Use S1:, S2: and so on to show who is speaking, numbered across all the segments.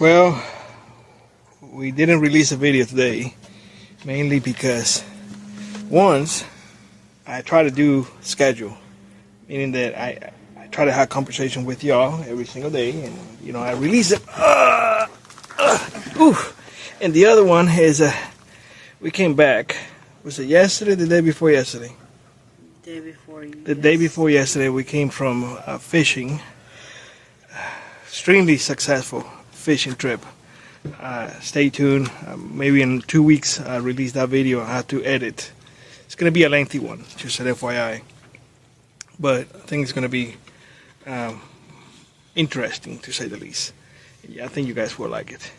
S1: Well, we didn't release a video today, mainly because once I try to do schedule, meaning that I try to have conversation with y'all every single day, and you know I release it. And the other one is we came back. Was it yesterday? The day before yesterday?
S2: Day before.
S1: The day before yesterday, we came from fishing. Extremely successful fishing trip. Stay tuned. Maybe in 2 weeks I'll release that video. I have to edit. It's going to be a lengthy one, just an FYI. But I think it's going to be interesting, to say the least. Yeah, I think you guys will like it.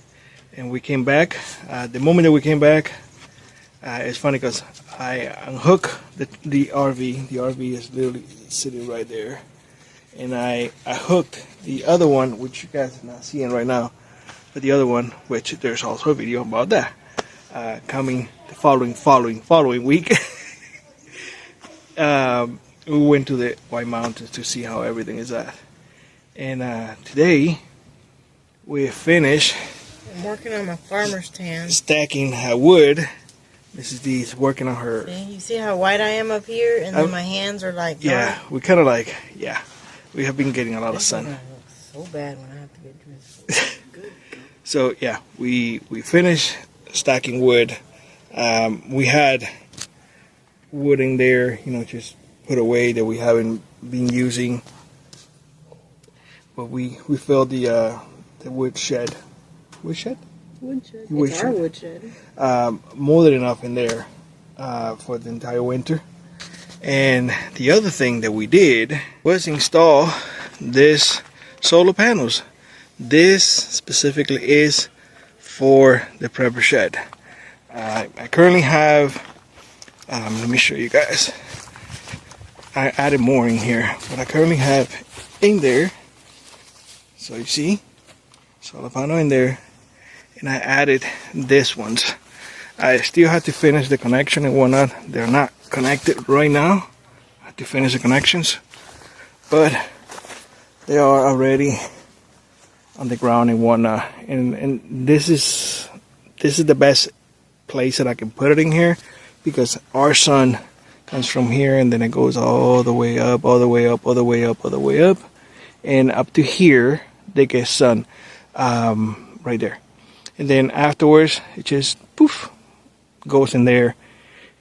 S1: And we came back. The moment that we came back, it's funny because I unhook the RV. The RV is literally sitting right there. And I hooked the other one, which you guys are not seeing right now. But the other one, which there's also a video about that, coming the following week. We went to the White Mountains to see how everything is at. And today, we finished.
S2: I'm working on my farmer's tan.
S1: Stacking wood. Mrs. D is working on her.
S2: See, you see how white I am up here? And then my hands are like dark?
S1: Yeah, we kind of like, yeah. We have been getting a lot of sun.
S2: So bad when I have to get dressed.
S1: So yeah, we finished stacking wood. We had wood in there, you know, just put away that we haven't been using. But we filled the wood shed. Wood shed?
S2: Woodshed.
S1: Wood
S2: It's
S1: shed.
S2: our woodshed.
S1: More than enough in there for the entire winter. And the other thing that we did was install this solar panels. This specifically is for the prepper shed. I currently have, let me show you guys. I added more in here, but I currently have in there, so you see, solar panel in there, and I added this ones. I still have to finish the connection and whatnot. They're not connected right now. I have to finish the connections, but they are already on the ground and whatnot. And this is the best place that I can put it in here, because our sun comes from here and then it goes all the way up, all the way up, all the way up, all the way up, and up to here they get sun right there. And then afterwards it just poof goes in there.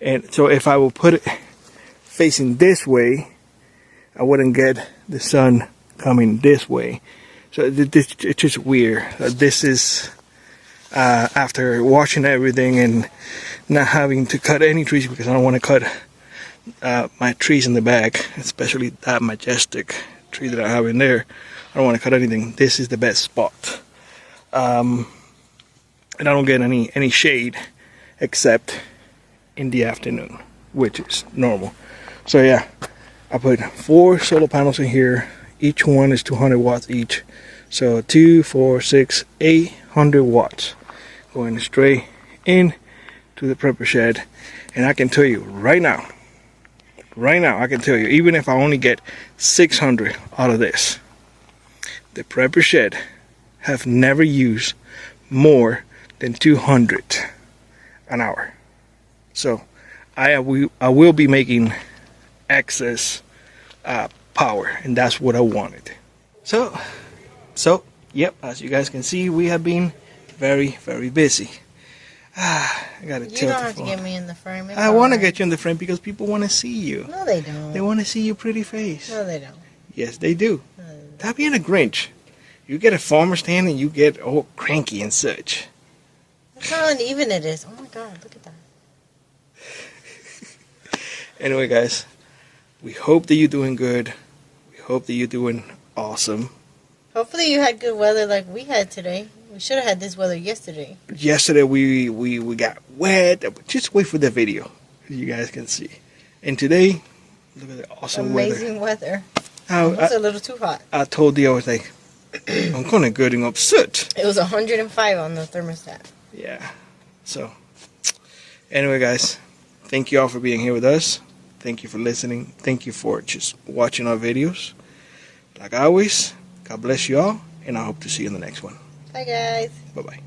S1: And so if I will put it facing this way, I wouldn't get the sun coming this way. So it's just weird. This is after watching everything and not having to cut any trees, because I don't want to cut my trees in the back, especially that majestic tree that I have in there. I don't want to cut anything. This is the best spot. And I don't get any shade except in the afternoon, which is normal. So yeah, I put 4 solar panels in here. Each one is 200 watts each. So 2, 4, 6, 800 watts going straight in to the prepper shed. And I can tell you right now, I can tell you, even if I only get 600 out of this, the prepper shed have never used more than 200 an hour. So I will be making excess power, and that's what I wanted. So yep, as you guys can see, we have been very, very busy. I gotta
S2: You don't have to get me in the frame.
S1: I want to get you in the frame because people want to see you.
S2: No, they don't.
S1: They want to see your pretty face.
S2: No, they don't.
S1: Yes, they do.
S2: No, they don't.
S1: Stop being a Grinch. You get a farmer's stand and you get all cranky and such.
S2: Look how uneven it is. Oh my God, look at that.
S1: Anyway, guys, we hope that you're doing good. We hope that you're doing awesome.
S2: Hopefully you had good weather like we had today. We should have had this weather yesterday.
S1: Yesterday we got wet. Just wait for the video, so you guys can see. And today, look at the awesome
S2: Amazing weather.
S1: It's
S2: a little too hot.
S1: I told you, I was like, I'm gonna getting upset.
S2: It was 105 on the thermostat.
S1: Yeah. So, anyway, guys, thank you all for being here with us. Thank you for listening. Thank you for just watching our videos. Like always, God bless you all, and I hope to see you in the next one.
S2: Bye, guys.
S1: Bye-bye.